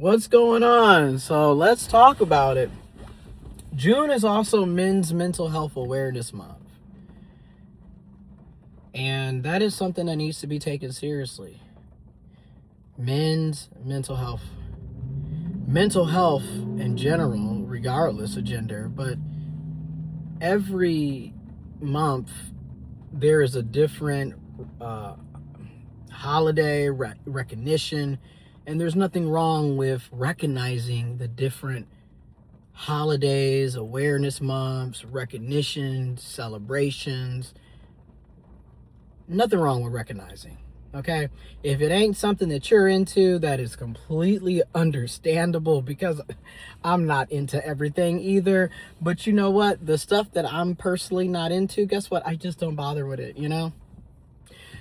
What's going on? So let's talk about it. June is also Men's Mental Health Awareness Month. And that is something that needs to be taken seriously. Men's mental health. Mental health in general, regardless of gender, but every month there is a different holiday recognition, and there's nothing wrong with recognizing the different holidays, awareness months, recognition, celebrations. Nothing wrong with recognizing, okay? If it ain't something that you're into, that is completely understandable, because I'm not into everything either. But you know what? The stuff that I'm personally not into, guess what? I just don't bother with it, you know?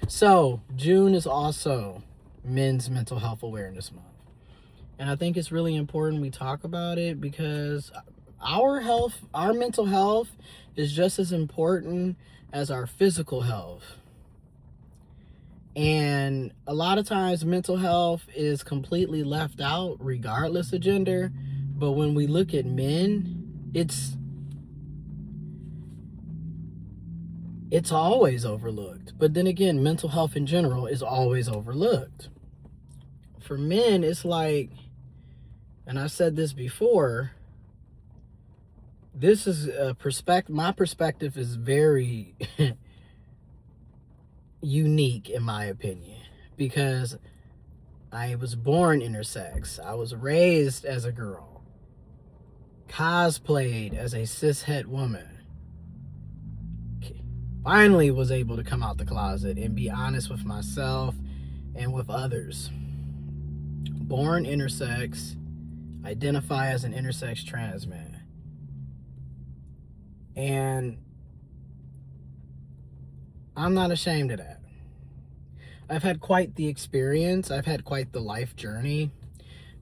So June is also Men's Mental Health Awareness Month. And I think it's really important we talk about it, because our health, our mental health is just as important as our physical health. And a lot of times mental health is completely left out regardless of gender. But when we look at men, it's always overlooked. But then again, mental health in general is always overlooked. For men, it's like, and I said this before, this is a perspective, my perspective is very unique in my opinion, because I was born intersex. I was raised as a girl, cosplayed as a cishet woman, finally was able to come out the closet and be honest with myself and with others. Born intersex, identify as an intersex trans man. And I'm not ashamed of that. I've had quite the experience. I've had quite the life journey.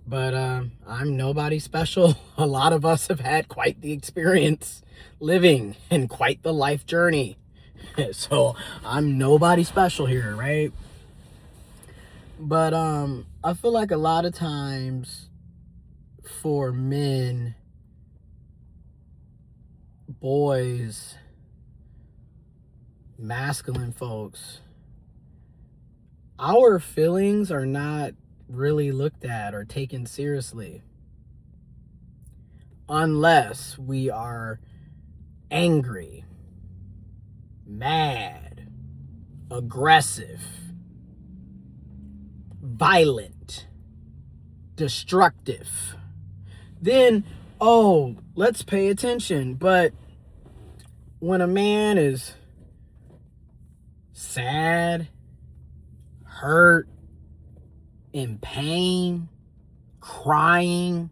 But I'm nobody special. A lot of us have had quite the experience living and quite the life journey. So I'm nobody special here, right? But I feel like a lot of times for men, boys, masculine folks, our feelings are not really looked at or taken seriously unless we are angry, mad, aggressive, violent, destructive. Then, oh, let's pay attention. But when a man is sad, hurt, in pain, crying,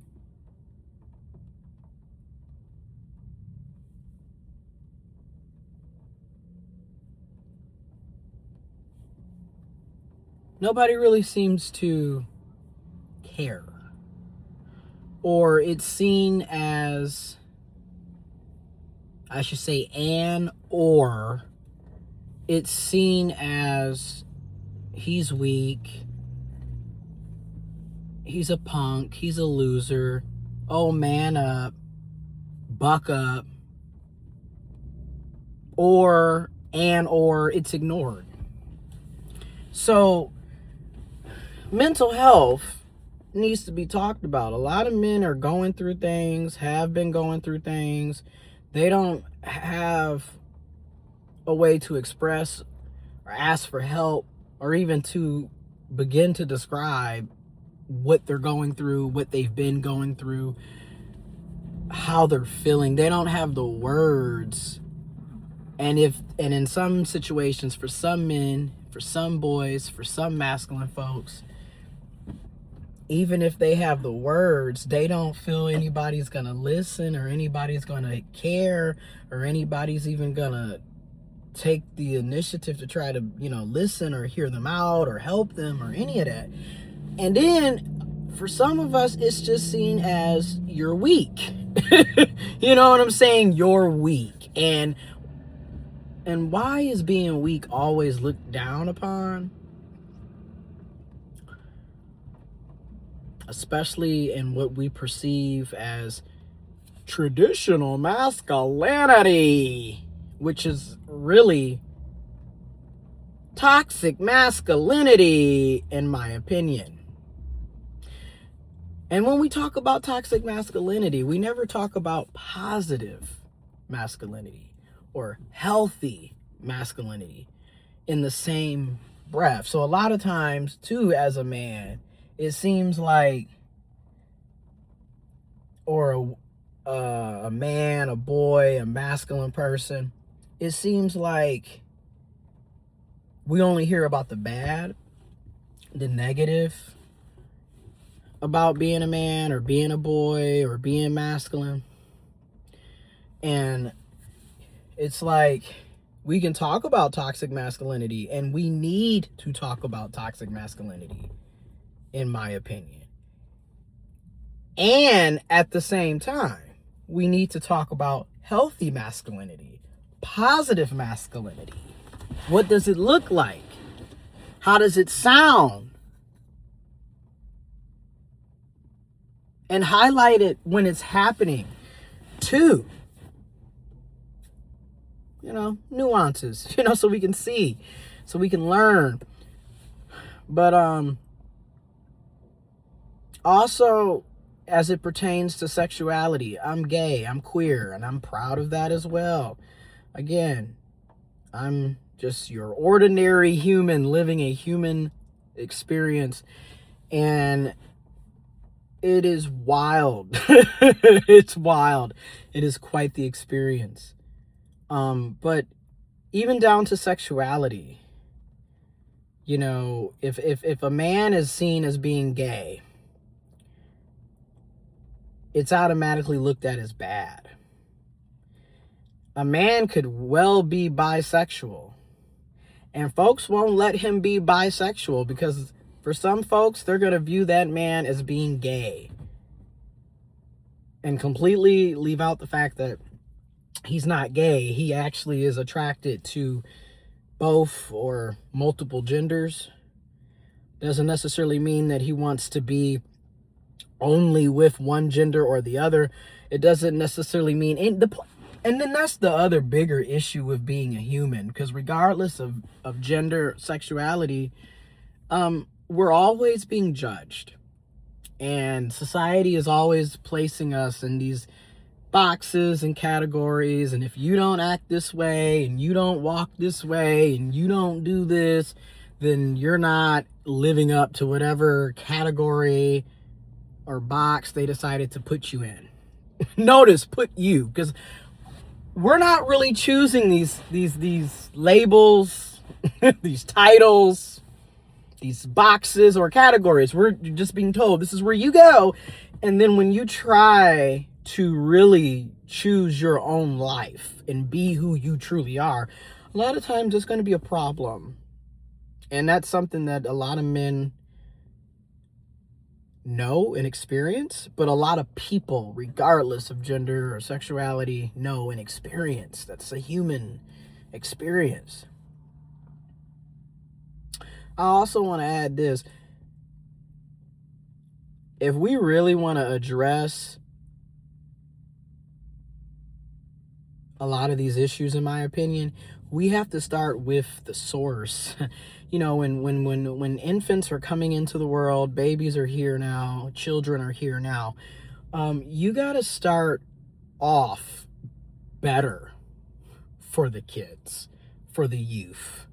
nobody really seems to care. Or it's seen as, I should say, or it's seen as he's weak, he's a punk, he's a loser, oh, man up, buck up, or it's ignored. So mental health needs to be talked about. A lot of men are going through things, have been going through things. They don't have a way to express or ask for help, or even to begin to describe what they're going through, what they've been going through, how they're feeling. They don't have the words. And in some situations, for some men, for some boys, for some masculine folks, even if they have the words, they don't feel anybody's gonna listen, or anybody's gonna care, or anybody's even gonna take the initiative to try to, listen or hear them out or help them or any of that. And then for some of us, it's just seen as you're weak. You know what I'm saying? You're weak. And why is being weak always looked down upon? especially in what we perceive as traditional masculinity, which is really toxic masculinity, in my opinion. And when we talk about toxic masculinity, we never talk about positive masculinity or healthy masculinity in the same breath. So a lot of times, too, as a man, it seems like, or a man, a boy, a masculine person, it seems like we only hear about the bad, the negative about being a man or being a boy or being masculine. And it's like we can talk about toxic masculinity, and we need to talk about toxic masculinity, in my opinion. And at the same time, we need to talk about healthy masculinity, positive masculinity. What does it look like? How does it sound? And highlight it when it's happening, too. Nuances, so we can see, so we can learn. But also, as it pertains to sexuality, I'm gay, I'm queer, and I'm proud of that as well. Again, I'm just your ordinary human living a human experience, and it is wild. It's wild. It is quite the experience. But even down to sexuality, if a man is seen as being gay, it's automatically looked at as bad. A man could well be bisexual, and folks won't let him be bisexual because for some folks, they're going to view that man as being gay and completely leave out the fact that he's not gay. He actually is attracted to both or multiple genders. Doesn't necessarily mean that he wants to be only with one gender or the other. It doesn't necessarily mean... And then that's the other bigger issue with being a human, because regardless of gender, sexuality, we're always being judged. And society is always placing us in these boxes and categories, and if you don't act this way and you don't walk this way and you don't do this, then you're not living up to whatever category or box they decided to put you in. Notice, put you, because we're not really choosing these labels, these titles, these boxes or categories. We're just being told this is where you go. And then when you try to really choose your own life and be who you truly are, a lot of times it's going to be a problem. And that's something that a lot of men know and experience, but a lot of people, regardless of gender or sexuality, know and experience. That's a human experience. I also want to add this. If we really want to address a lot of these issues, in my opinion, we have to start with the source. When infants are coming into the world, babies are here now, children are here now. You got to start off better for the kids, for the youth.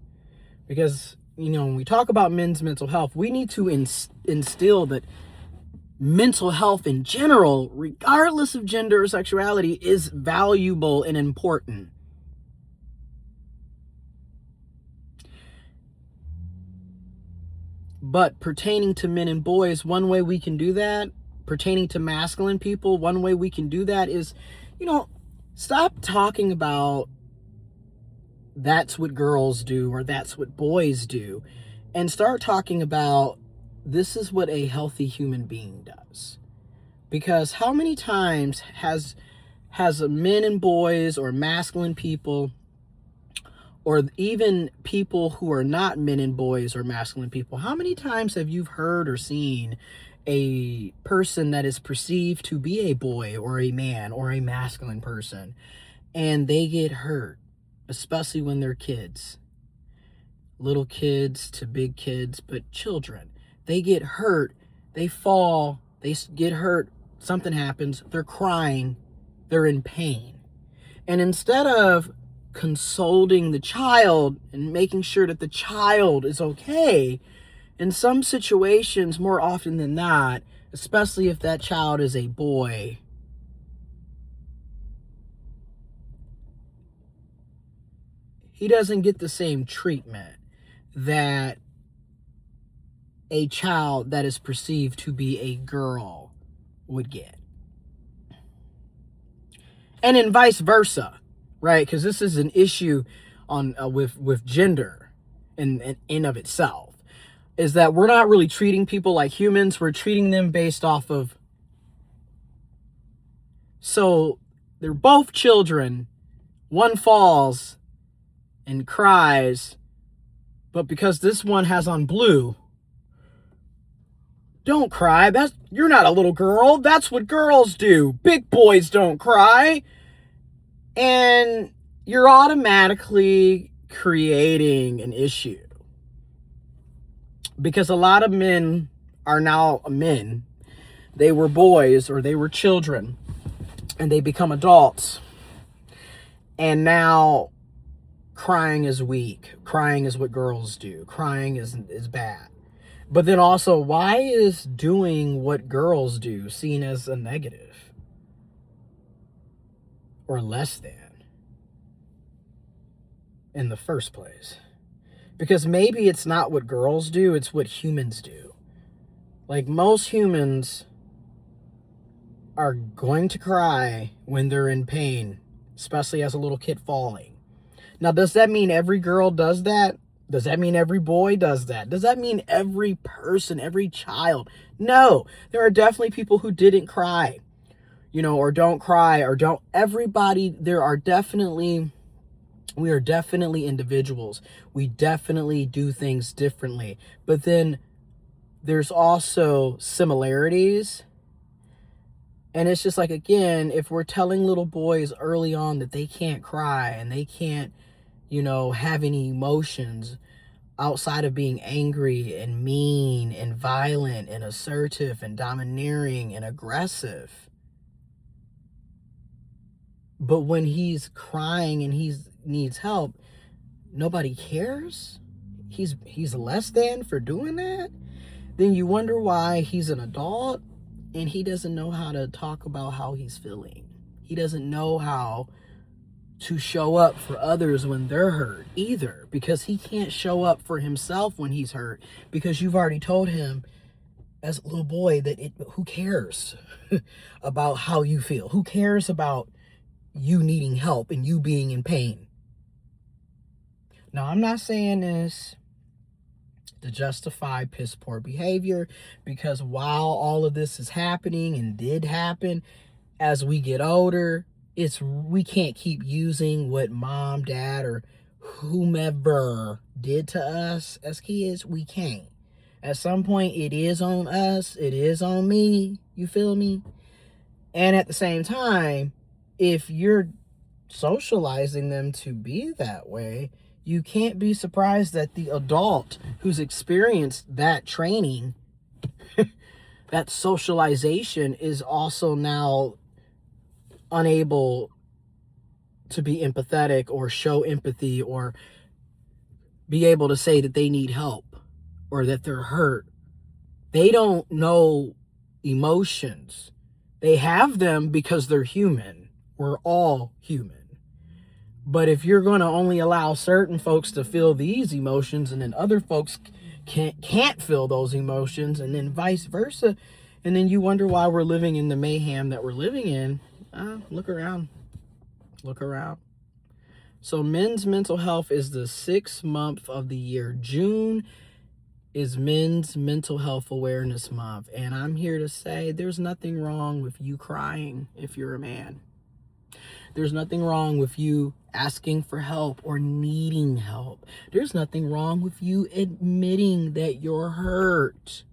Because, when we talk about men's mental health, we need to instill that mental health in general, regardless of gender or sexuality, is valuable and important. But pertaining to men and boys, one way we can do that, pertaining to masculine people, one way we can do that is, stop talking about that's what girls do or that's what boys do, and start talking about this is what a healthy human being does. Because how many times has men and boys or masculine people or even people who are not men and boys or masculine people, how many times have you heard or seen a person that is perceived to be a boy or a man or a masculine person, and they get hurt, especially when they're kids, little kids to big kids, but children, they get hurt, they fall, they get hurt, something happens, they're crying, they're in pain. And instead of consoling the child and making sure that the child is okay, in some situations, more often than not, especially if that child is a boy, he doesn't get the same treatment that a child that is perceived to be a girl would get. And then vice versa, right? Because this is an issue on with gender in of itself, is that we're not really treating people like humans. We're treating them based off of, so they're both children, one falls and cries, but because this one has on blue, don't cry, you're not a little girl, that's what girls do, big boys don't cry. And you're automatically creating an issue, because a lot of men are now men. They were boys or they were children, and they become adults, and now crying is weak, crying is what girls do, crying is bad. But then also, why is doing what girls do seen as a negative or less than in the first place? Because maybe it's not what girls do, it's what humans do. Like, most humans are going to cry when they're in pain, especially as a little kid falling. Now, does that mean every girl does that? Does that mean every boy does that? Does that mean every person, every child? No, there are definitely people who didn't cry, or don't cry, or don't. Everybody, we are definitely individuals. We definitely do things differently. But then there's also similarities. And it's just like, again, if we're telling little boys early on that they can't cry and they can't, have any emotions outside of being angry and mean and violent and assertive and domineering and aggressive. But when he's crying and he needs help, nobody cares. He's less than for doing that. Then you wonder why he's an adult and he doesn't know how to talk about how he's feeling. He doesn't know how to show up for others when they're hurt either, because he can't show up for himself when he's hurt, because you've already told him as a little boy that who cares about how you feel? Who cares about you needing help and you being in pain? Now, I'm not saying this to justify piss poor behavior, because while all of this is happening and did happen, as we get older, we can't keep using what mom, dad, or whomever did to us as kids. We can't. At some point, it is on us. It is on me. You feel me? And at the same time, if you're socializing them to be that way, you can't be surprised that the adult who's experienced that training, that socialization, is also now unable to be empathetic or show empathy or be able to say that they need help or that they're hurt. They don't know emotions. They have them because they're human. We're all human. But if you're going to only allow certain folks to feel these emotions and then other folks can't feel those emotions, and then vice versa, and then you wonder why we're living in the mayhem that we're living in, look around. Look around. So men's mental health is the 6th month of the year. June is Men's Mental Health Awareness Month. And I'm here to say there's nothing wrong with you crying if you're a man. There's nothing wrong with you asking for help or needing help. There's nothing wrong with you admitting that you're hurt.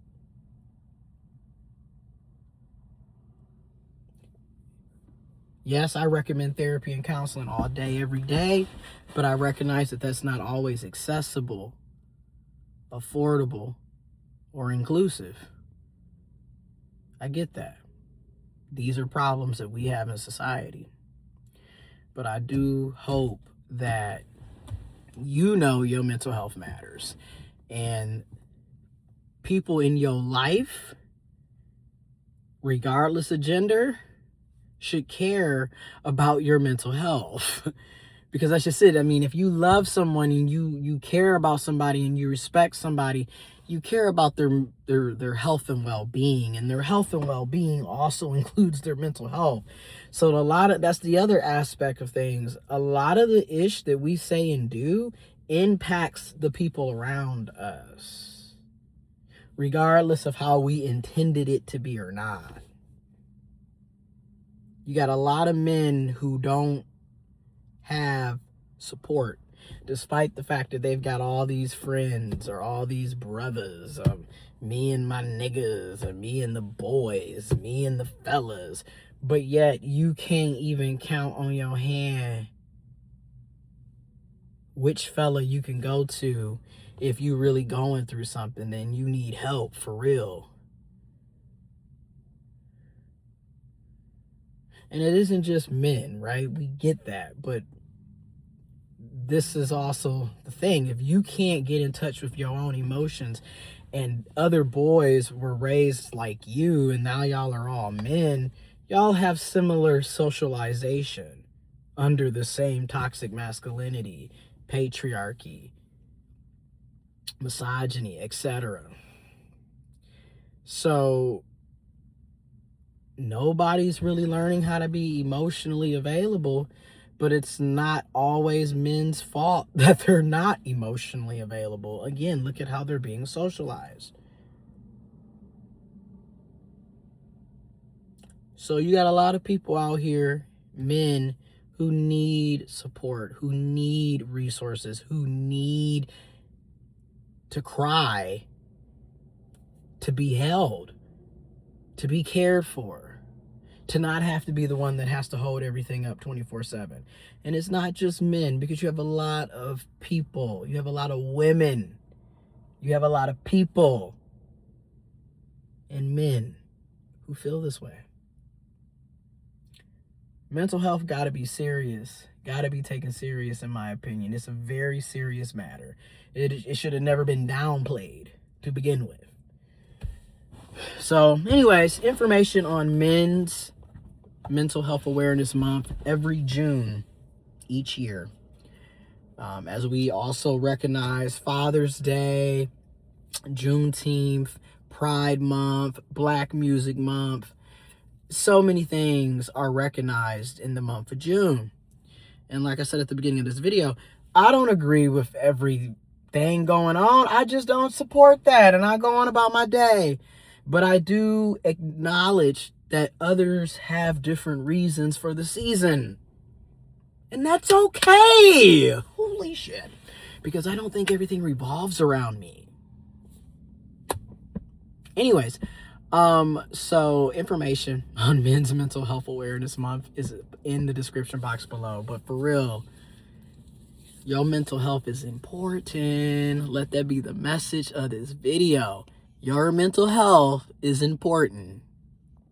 Yes, I recommend therapy and counseling all day, every day, but I recognize that that's not always accessible, affordable, or inclusive. I get that. These are problems that we have in society. But I do hope that you know your mental health matters. And people in your life, regardless of gender, should care about your mental health. Because that's just it. I mean, if you love someone and you care about somebody and you respect somebody, you care about their health and well-being, and their health and well-being also includes their mental health. So that's the other aspect of things. A lot of the ish that we say and do impacts the people around us, regardless of how we intended it to be or not. You got a lot of men who don't have support, despite the fact that they've got all these friends or all these brothers, me and my niggas, or me and the boys, me and the fellas, but yet you can't even count on your hand which fella you can go to if you really going through something and you need help for real. And it isn't just men, right? We get that, but this is also the thing. If you can't get in touch with your own emotions, and other boys were raised like you, and now y'all are all men, y'all have similar socialization under the same toxic masculinity, patriarchy, misogyny, etc. So nobody's really learning how to be emotionally available, but it's not always men's fault that they're not emotionally available. Again, look at how they're being socialized. So you got a lot of people out here, men, who need support, who need resources, who need to cry, to be held, to be cared for, to not have to be the one that has to hold everything up 24/7. And it's not just men, because you have a lot of people, you have a lot of women, you have a lot of people and men who feel this way. Mental health got to be serious, got to be taken serious, in my opinion. It's a very serious matter. It should have never been downplayed to begin with. So anyways, information on Men's Mental Health Awareness Month every June each year. As we also recognize Father's Day, Juneteenth, Pride Month, Black Music Month. So many things are recognized in the month of June. And like I said at the beginning of this video, I don't agree with everything going on. I just don't support that, and I go on about my day. But I do acknowledge that others have different reasons for the season. And that's okay. Holy shit. Because I don't think everything revolves around me. Anyways, so information on Men's Mental Health Awareness Month is in the description box below. But for real, your mental health is important. Let that be the message of this video. Your mental health is important.